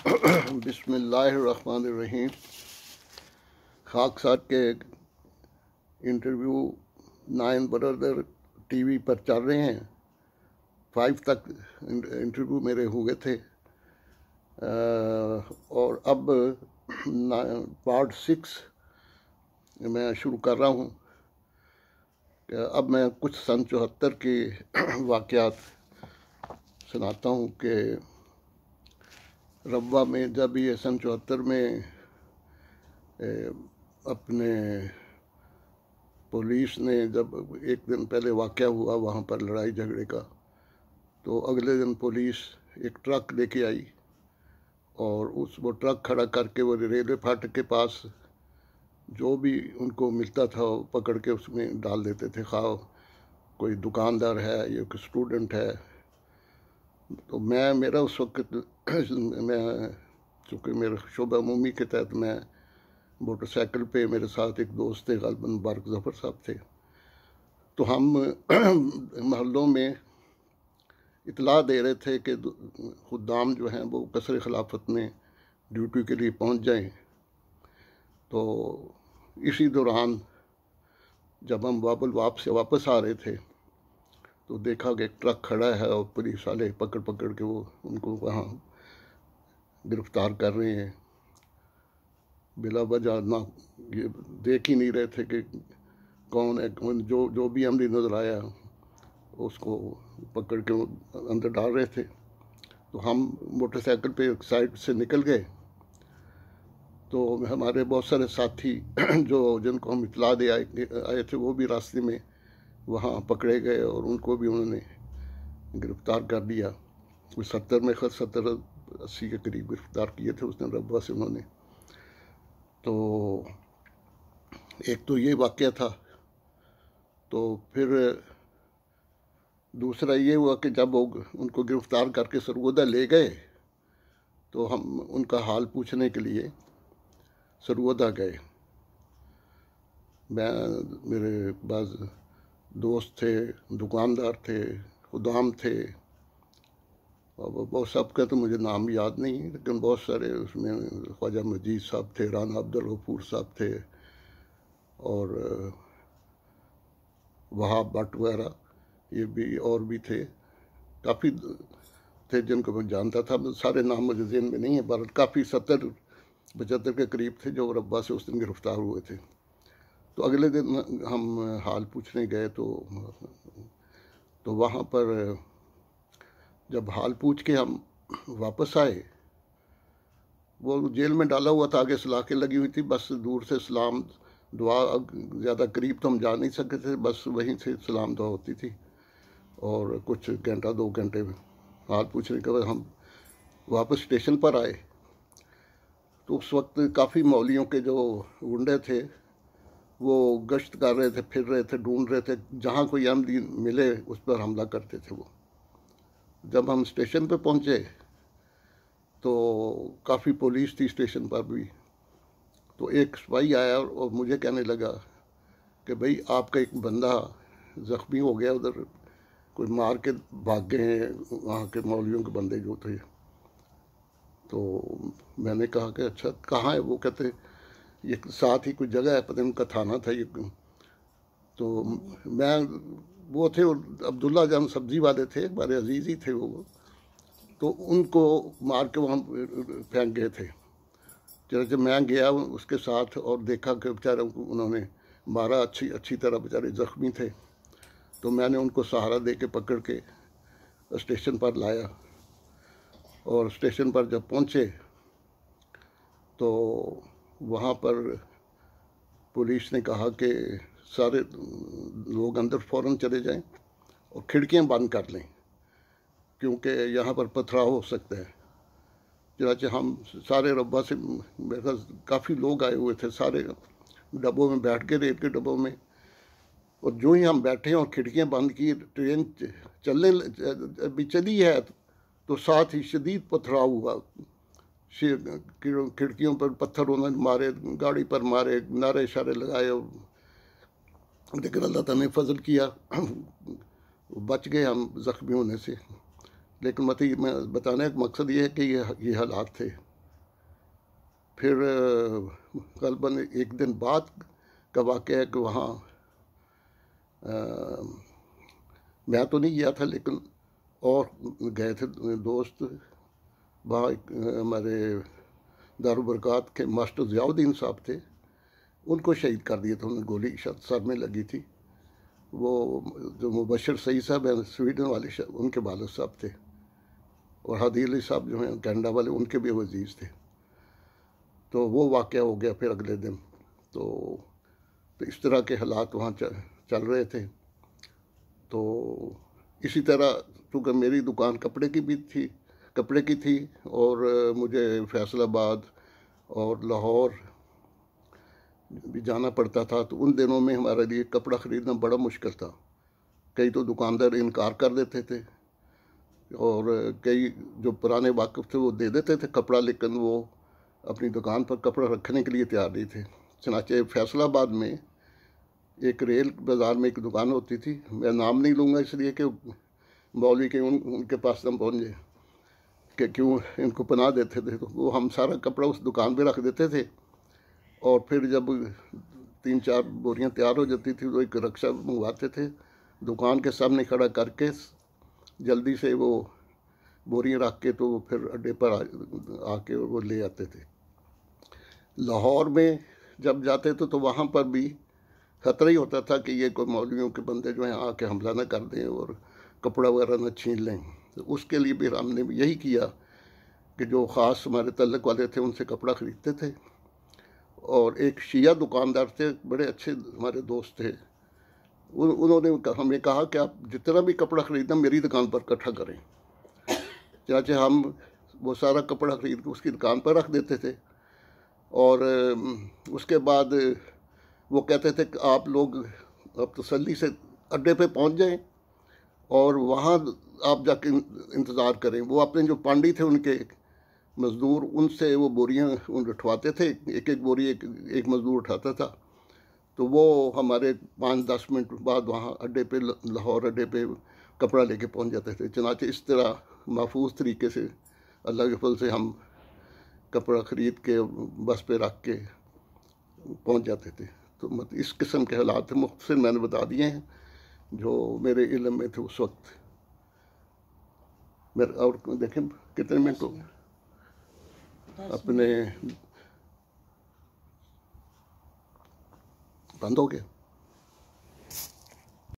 बिस्मिल्लाहिर्रहमानिर्रहीम। खाक साहब के इंटरव्यू 9 बरदर टीवी पर चल रहे हैं। 5 तक इंटरव्यू मेरे हुए थे और अब पार्ट 6 मैं शुरू कर रहा हूँ। अब मैं कुछ सन 74 के वाक़यात सुनाता हूँ कि रब्वा में जब ये सन 74 में अपने पुलिस ने जब एक दिन पहले वाक़या हुआ वहाँ पर लड़ाई झगड़े का, तो अगले दिन पुलिस एक ट्रक लेके आई और वो ट्रक खड़ा करके वो रेलवे फाटक के पास जो भी उनको मिलता था वो पकड़ के उसमें डाल देते थे। खा कोई दुकानदार है या कोई स्टूडेंट है। तो मेरा उस वक्त मैं चूँकि मेरे शोबा उमूमी के तहत मैं मोटरसाइकिल पे मेरे साथ एक दोस्त थे, ग़ालिबन मुबारक ज़फ़र साहब थे। तो हम महल्लों में इतला दे रहे थे कि खुदाम जो हैं वो कसर खिलाफत में ड्यूटी के लिए पहुंच जाएं। तो इसी दौरान जब हम से वापस आ रहे थे तो देखा कि एक ट्रक खड़ा है और पुलिस वाले पकड़ पकड़ के वो उनको वहाँ गिरफ़्तार कर रहे हैं। बिला वजह ना ये देख ही नहीं रहे थे कि कौन है। जो भी हमने नज़र आया उसको पकड़ के अंदर डाल रहे थे। तो हम मोटरसाइकिल पे एक साइड से निकल गए तो हमारे बहुत सारे साथी जिनको हम इतला दे आए थे वो भी रास्ते में वहाँ पकड़े गए और उनको भी उन्होंने गिरफ़्तार कर लिया। कोई 70-80 के करीब गिरफ़्तार किए थे उसने रब्वा से उन्होंने। तो एक तो ये वाक़या था। तो फिर दूसरा ये हुआ कि जब वो उनको गिरफ़्तार करके सरगोदा ले गए तो हम उनका हाल पूछने के लिए सरगोदा गए। मेरे पास दोस्त थे, दुकानदार थे, खुदाम थे और बहुत सबका तो मुझे नाम याद नहीं, लेकिन बहुत सारे उसमें ख्वाजा मजीद साहब थे, राना अब्दुल गफूर साहब थे और वहाब भट्ट वगैरह ये भी और भी थे। काफ़ी थे जिनको मैं जानता था। सारे नाम मुझे ज़हन में नहीं है, पर काफ़ी 70-75 के करीब थे जो रब्बा से उस दिन गिरफ़्तार हुए थे। तो अगले दिन हम हाल पूछने गए तो वहाँ पर जब हाल पूछ के हम वापस आए, वो जेल में डाला हुआ था, आगे सलाखें लगी हुई थी, बस दूर से सलाम दुआ, ज़्यादा करीब तो हम जा नहीं सकते थे, बस वहीं से सलाम दुआ होती थी। और कुछ घंटा 2 घंटे में हाल पूछने के बाद हम वापस स्टेशन पर आए तो उस वक्त काफ़ी मौलियों के जो गुंडे थे वो गश्त कर रहे थे, फिर रहे थे, ढूंढ रहे थे, जहाँ कोई अहमदी मिले उस पर हमला करते थे वो। जब हम स्टेशन पे पहुँचे तो काफ़ी पुलिस थी स्टेशन पर भी। तो एक सिपाही आया और मुझे कहने लगा कि भाई आपका एक बंदा ज़ख्मी हो गया, उधर कोई मार के भाग गए हैं वहाँ के मौलवियों के बंदे जो थे। तो मैंने कहा कि अच्छा कहाँ है वो? कहते ये साथ ही कोई जगह है, पता नहीं उनका थाना था ये। तो मैं वो थे और अब्दुल्ला जान सब्जी वाले थे, हमारे अजीज़ ही थे वो। तो उनको मार के वहाँ फेंक गए थे। जब मैं गया उसके साथ और देखा कि बेचारे उन्होंने मारा, अच्छी तरह बेचारे ज़ख्मी थे। तो मैंने उनको सहारा दे के पकड़ के स्टेशन पर लाया और स्टेशन पर जब पहुँचे तो वहाँ पर पुलिस ने कहा कि सारे लोग अंदर फ़ौरन चले जाएं और खिड़कियाँ बंद कर लें क्योंकि यहाँ पर पथराव हो सकता है। चनाचे हम सारे रब्बा से मेरे पास काफ़ी लोग आए हुए थे, सारे डब्बों में बैठ के, रेल के डब्बों में। और जो ही हम बैठे और खिड़कियाँ बंद की, ट्रेन चलने अभी चली है तो साथ ही शदीद पथराव हुआ। खिड़कियों पर पत्थर उन्होंने मारे, गाड़ी पर मारे, नारे शारे लगाए। लेकिन अल्लाह ताला ने फजल किया, बच गए हम ज़ख्मी होने से। लेकिन मैं बताने का मकसद ये है कि ये हालात थे। फिर करीबन एक दिन बाद का वाक़या है कि वहाँ मैं तो नहीं गया था, लेकिन और गए थे दोस्त। वहाँ एक हमारे दारुबरक़ात के मास्टर ज़ियाउद्दीन साहब थे, उनको शहीद कर दिया था, उन्हें गोली शायद सर में लगी थी। वो जो मुबशर सईद साहब हैं स्वीडन वाले, उनके वालिद साहब थे, और हादी अली साहब जो हैं कनाडा वाले, उनके भी वजीज़ थे। तो वो वाक़या हो गया फिर अगले दिन। तो इस तरह के हालात वहाँ चल रहे थे। तो इसी तरह चूँकि मेरी दुकान कपड़े की थी और मुझे फैसलाबाद और लाहौर भी जाना पड़ता था, तो उन दिनों में हमारे लिए कपड़ा ख़रीदना बड़ा मुश्किल था। कई तो दुकानदार इनकार कर देते थे, और कई जो पुराने वाकिफ़ थे वो दे देते थे कपड़ा, लेकिन वो अपनी दुकान पर कपड़ा रखने के लिए तैयार नहीं थे। चनाचे फैसलाबाद में एक रेल बाज़ार में एक दुकान होती थी, मैं नाम नहीं लूँगा इसलिए कि मौलवी के उनके पास हम पहुँच जाए कि क्यों इनको पनाह देते थे। तो वो हम सारा कपड़ा उस दुकान पे रख देते थे, और फिर जब 3-4 बोरियां तैयार हो जाती थी तो एक रक्षा मंगवाते थे, दुकान के सामने खड़ा करके जल्दी से वो बोरियां रख के तो फिर अड्डे पर आके वो ले आते थे। लाहौर में जब जाते थे तो वहाँ पर भी खतरा ही होता था कि ये कोई मौलवियों के बंदे जो हैं आके हमला ना कर दें और कपड़ा वगैरह न छीन लें। तो उसके लिए भी हमने भी यही किया कि जो ख़ास हमारे तल्लक वाले थे उनसे कपड़ा ख़रीदते थे। और एक शिया दुकानदार थे, बड़े अच्छे हमारे दोस्त थे, उन्होंने हमें कहा कि आप जितना भी कपड़ा ख़रीदना मेरी दुकान पर इकट्ठा करें। चाचे हम वो सारा कपड़ा ख़रीद के उसकी दुकान पर रख देते थे, और उसके बाद वो कहते थे कि आप लोग अब तसल्ली से अड्डे पे पहुंच जाएं और वहाँ आप जाके इंतज़ार करें। वो अपने जो पांडी थे उनके मज़दूर, उनसे वो बोरियां उठवाते थे, एक एक बोरी एक मज़दूर उठाता था। तो वो हमारे 5-10 मिनट बाद वहाँ अड्डे पे, लाहौर अड्डे पे कपड़ा लेके पहुँच जाते थे। चनाचे इस तरह महफूज तरीके से अल्लाह के फल से हम कपड़ा ख़रीद के बस पे रख के पहुँच जाते थे। तो मतलब इस किस्म के हालात मुख्तसर मैंने बता दिए हैं जो मेरे इल्म में थे उस वक्त। मेरे और देखें कितने मिनट हो गए अपने, बंद हो गया।